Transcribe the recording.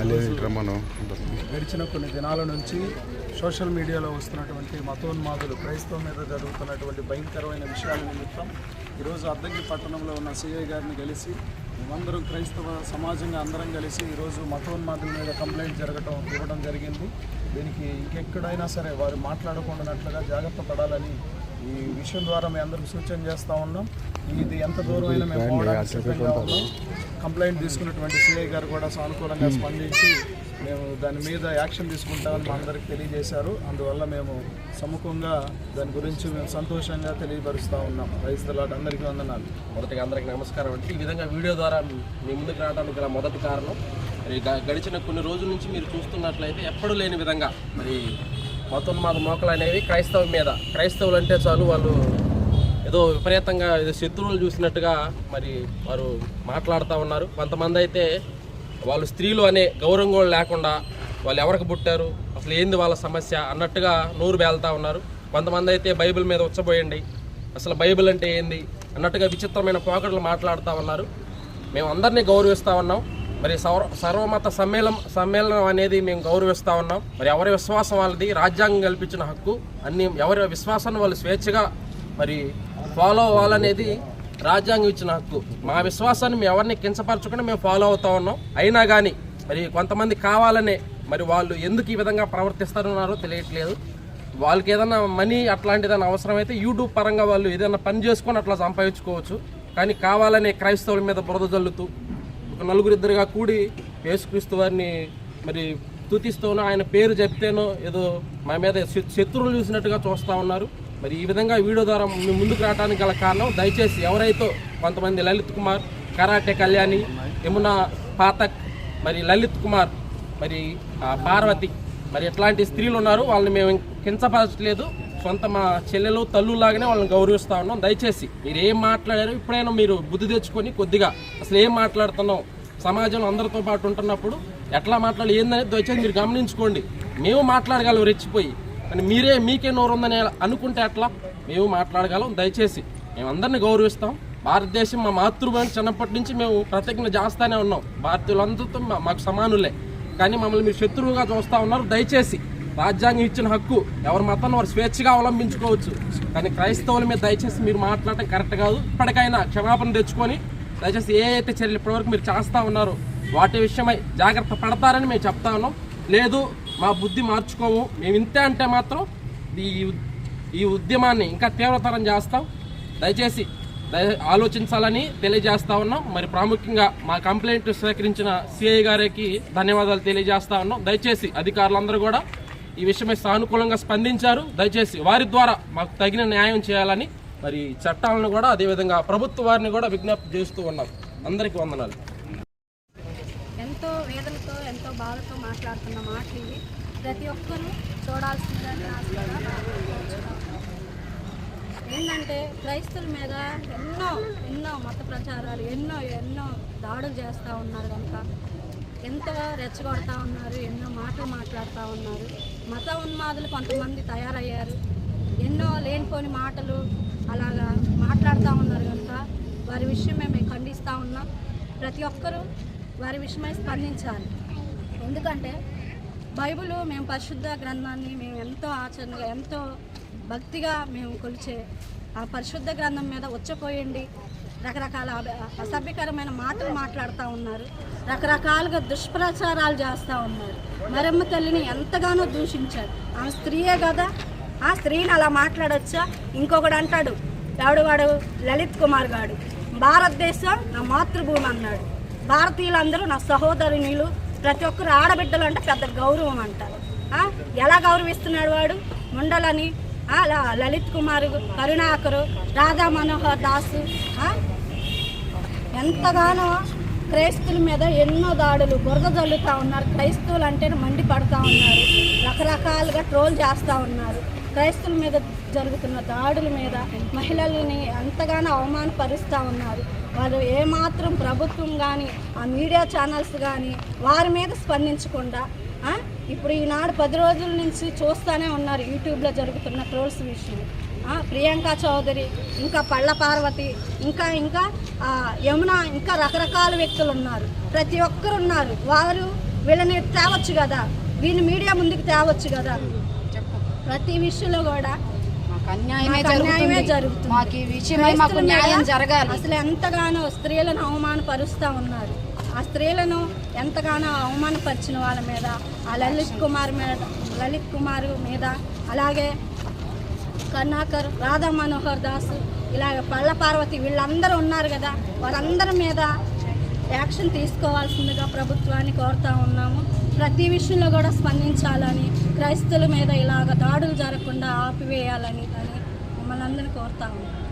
గడిచిన కొన్ని దినాల నుంచి సోషల్ మీడియాలో వస్తున్నటువంటి మతోన్మాదులు క్రైస్తవం మీద జరుగుతున్నటువంటి భయంకరమైన విషయాల నిమిత్తం ఈరోజు అద్దంకి పట్టణంలో ఉన్న సిఐ గారిని కలిసి మేమందరం క్రైస్తవ సమాజంగా అందరం కలిసి ఈరోజు మతోన్మాదుల మీద కంప్లైంట్ ఇవ్వడం జరిగింది. దీనికి ఇంకెక్కడైనా సరే వారు మాట్లాడకుండానట్లుగా జాగ్రత్త పడాలని ఈ విషయం ద్వారా మేము అందరికి సూచన చేస్తూ ఉన్నాం. ఇది ఎంత దూరమైనా మేము పోవడానికి సిద్ధంగా ఉన్నాం. కంప్లైంట్ తీసుకున్నటువంటి సిఐ గారు కూడా సానుకూలంగా స్పందించి మేము దాని మీద యాక్షన్ తీసుకుంటామని మా అందరికి తెలియజేశారు. అందువల్ల మేము సముఖంగా దాని గురించి మేము సంతోషంగా తెలియపరుస్తూ ఉన్నాం. రైతులాట అందరికీ వందనాలు. మొదటిగా అందరికీ నమస్కారం అండి. ఈ విధంగా వీడియో ద్వారా మీ ముందుకు రావడానికి గల మొదటి కారణం, మరి గడిచిన కొన్ని రోజుల నుంచి మీరు చూస్తున్నట్లయితే ఎప్పుడూ లేని విధంగా మరి మతోన్మాద మోకలు అనేవి క్రైస్తవులు అంటే చాలు వాళ్ళు ఏదో విపరీతంగా ఏదో శత్రువులు చూసినట్టుగా మరి వారు మాట్లాడుతూ ఉన్నారు. కొంతమంది అయితే వాళ్ళు స్త్రీలు అనే గౌరవం కూడా లేకుండా వాళ్ళు ఎవరికి పుట్టారు, అసలు ఏంది వాళ్ళ సమస్య అన్నట్టుగా నోరు బేలుతూ ఉన్నారు. కొంతమంది అయితే బైబిల్ మీద ఉచ్చబోయండి, అసలు బైబిల్ అంటే ఏంది అన్నట్టుగా విచిత్రమైన పోకడలు మాట్లాడుతూ ఉన్నారు. మేము అందరినీ గౌరవిస్తూ ఉన్నాం. మరి సర్వమత సమ్మేళనం అనేది మేము గౌరవిస్తూ ఉన్నాం. మరి ఎవరి విశ్వాసం వాళ్ళది, రాజ్యాంగం కల్పించిన హక్కు, అన్ని ఎవరి విశ్వాసాన్ని వాళ్ళు స్వేచ్ఛగా మరి ఫాలో అవ్వాలనేది రాజ్యాంగం ఇచ్చిన హక్కు. మా విశ్వాసాన్ని మేము ఎవరిని కించపరచకుండా మేము ఫాలో అవుతూ ఉన్నాం. అయినా కానీ మరి కొంతమంది కావాలనే మరి వాళ్ళు ఎందుకు ఈ విధంగా ప్రవర్తిస్తున్నారో తెలియట్లేదు. వాళ్ళకి ఏదైనా మనీ అట్లాంటిదైనా అవసరమైతే యూట్యూబ్ పరంగా వాళ్ళు ఏదైనా పని చేసుకొని అట్లా సంపాదించుకోవచ్చు. కానీ కావాలనే క్రైస్తవుల మీద బురద జల్లుతూ ఒక నలుగురిద్దరుగా కూడి యేసుక్రీస్తు వారిని మరి స్తుతిస్తూనో ఆయన పేరు చెప్తేనో ఏదో మా మీద శత్రువులు చూసినట్టుగా చూస్తూ ఉన్నారు. మరి ఈ విధంగా వీడియో ద్వారా మేము ముందుకు రావడానికి గల కారణం, దయచేసి ఎవరైతే కొంతమంది లలిత్ కుమార్, కరాటే కళ్యాణి, యమునా పాతక్, మరి లలిత్ కుమార్, మరి పార్వతి, మరి ఎట్లాంటి స్త్రీలు ఉన్నారు వాళ్ళని మేము కించపరచలేదు. సొంత మా చెల్లెలు తల్లులాగానే వాళ్ళని గౌరవిస్తూ ఉన్నాం. దయచేసి మీరు ఏం మాట్లాడారో ఇప్పుడైనా మీరు బుద్ధి తెచ్చుకొని కొద్దిగా అసలు ఏం మాట్లాడుతున్నాం, సమాజంలో అందరితో పాటు ఉంటున్నప్పుడు ఎట్లా మాట్లాడాలి ఏందనేది దయచేసి మీరు గమనించుకోండి. మేము మాట్లాడగలం రెచ్చిపోయి, అని మీకే నోరు ఉందని అనుకుంటే అట్లా మేము మాట్లాడగలం. దయచేసి మేము అందరినీ గౌరవిస్తాం. భారతదేశం మా మాతృభూమి, చిన్నప్పటి నుంచి మేము ప్రతిజ్ఞ చేస్తూనే ఉన్నాం. భారతీయులందరితో మాకు సమానులే, కానీ మమ్మల్ని మీరు శత్రువుగా చూస్తూ ఉన్నారు. దయచేసి రాజ్యాంగం ఇచ్చిన హక్కు, ఎవరి మతాన్ని వారు స్వేచ్ఛగా అవలంబించుకోవచ్చు, కానీ క్రైస్తవుల మీద దయచేసి మీరు మాట్లాడటం కరెక్ట్ కాదు. ఇప్పటికైనా క్షమాపణ తెచ్చుకొని దయచేసి ఏ అయితే చర్యలు ఇప్పటివరకు మీరు చేస్తూ ఉన్నారో వాటి విషయమై జాగ్రత్త పడతారని మేము చెప్తా ఉన్నాం. లేదు మా బుద్ధి మార్చుకోము, మేము ఇంతే అంటే మాత్రం ఈ ఉద్యమాన్ని ఇంకా తీవ్రతరం చేస్తాం. దయచేసి ఆలోచించాలని తెలియజేస్తా ఉన్నాం. మరి ప్రాముఖ్యంగా మా కంప్లైంట్ స్వీకరించిన సిఐ గారికి ధన్యవాదాలు తెలియజేస్తా ఉన్నాం. దయచేసి అధికారులందరూ కూడా ఈ విషయమై సానుకూలంగా స్పందించారు. దయచేసి వారి ద్వారా మాకు తగిన న్యాయం చేయాలని మరి చట్టాలను కూడా అదేవిధంగా ప్రభుత్వ వారిని కూడా విజ్ఞప్తి చేస్తూ ఉన్నాం. అందరికీ వందనాలు. ఎంతో వేదనతో ఎంతో బాధతో మాట్లాడుతున్న మాటలు ఇవి. ప్రతి ఒక్కరూ చూడాల్సిందని ఏంటంటే క్రైస్తవుల మీద ఎన్నో మత ప్రచారాలు ఎన్నో దాడులు చేస్తూ ఉన్నారు కనుక ఎంతో రెచ్చగొడతా ఉన్నారు, ఎన్నో మాటలు మాట్లాడుతూ ఉన్నారు. మత ఉన్మాదులు కొంతమంది తయారయ్యారు, ఎన్నో లేనిపోని మాటలు అలాగా మాట్లాడుతూ ఉన్నారు కనుక వారి విషయమే మేము ఖండిస్తూ ఉన్నాం. ప్రతి ఒక్కరూ వారి విషయమై స్పందించాలి. ఎందుకంటే బైబిల్ మేము పరిశుద్ధ గ్రంథాన్ని మేము ఎంతో ఆచరణగా ఎంతో భక్తిగా మేము కొలిచే ఆ పరిశుద్ధ గ్రంథం మీద ఉచ్చపోయండి రకరకాల అసభ్యకరమైన మాటలు మాట్లాడుతూ ఉన్నారు, రకరకాలుగా దుష్ప్రచారాలు చేస్తూ ఉన్నారు. మరమ్మ తల్లిని ఎంతగానో దూషించారు. ఆమె స్త్రీయే కదా, ఆ స్త్రీని అలా మాట్లాడొచ్చా? ఇంకొకడు అంటాడు, వాడు లలిత్ కుమార్ గాడు, భారతదేశం నా మాతృభూమి అన్నాడు. భారతీయులందరూ నా సహోదరునిలు, ప్రతి ఒక్కరు ఆడబిడ్డలు అంటే పెద్ద గౌరవం అంటారు. ఎలా గౌరవిస్తున్నాడు వాడు? ముండలని, లలిత్ కుమార్, కరుణాకరు, రాధా మనోహర్ దాసు ఎంతగానో క్రైస్తవుల మీద ఎన్నో దాడులు బురద జల్లుతూ ఉన్నారు. క్రైస్తవులు అంటేనే మండిపడుతూ ఉన్నారు, రకరకాలుగా ట్రోల్ చేస్తూ ఉన్నారు. క్రైస్తవుల మీద జరుగుతున్న దాడుల మీద మహిళల్ని ఎంతగానో అవమానపరుస్తూ ఉన్నారు. వాళ్ళు ఏమాత్రం ప్రభుత్వం కానీ ఆ మీడియా ఛానల్స్ కానీ వారి మీద స్పందించకుండా ఇప్పుడు ఈనాడు 10 రోజుల నుంచి చూస్తూనే ఉన్నారు యూట్యూబ్లో జరుగుతున్న ట్రోల్స్ విషయం. ప్రియాంక చౌదరి, ఇంకా పళ్ళ పార్వతి, ఇంకా యమున, ఇంకా రకరకాల వ్యక్తులు ఉన్నారు. ప్రతి ఒక్కరు ఉన్నారు. వారు వీళ్ళని తేవచ్చు కదా, వీళ్ళని మీడియా ముందుకు తేవచ్చు కదా. ప్రతి విషయంలో కూడా మాకు అన్యాయమే జరుగుతుంది. మాకు ఈ విషయమై మాకు న్యాయం జరగాలి. అసలు ఎంతగానో స్త్రీలను అవమానపరుస్తూ ఉన్నారు. ఆ స్త్రీలను ఎంతగానో అవమానపరిచిన వాళ్ళ మీద, ఆ లలిత్ కుమార్ మీద, అలాగే కర్ణాకర్, రాధా మనోహర్ దాస్, ఇలాగ పళ్ళ పార్వతి, వీళ్ళందరూ ఉన్నారు కదా, వారందరి మీద యాక్షన్ తీసుకోవాల్సిందిగా ప్రభుత్వాన్ని కోరుతూ ఉన్నాము. ప్రతి విషయంలో కూడా స్పందించాలని, క్రైస్తవుల మీద ఇలాగ దాడులు జరగకుండా ఆపివేయాలని మమ్మల్ని అందరినీ కోరుతా ఉన్నాము.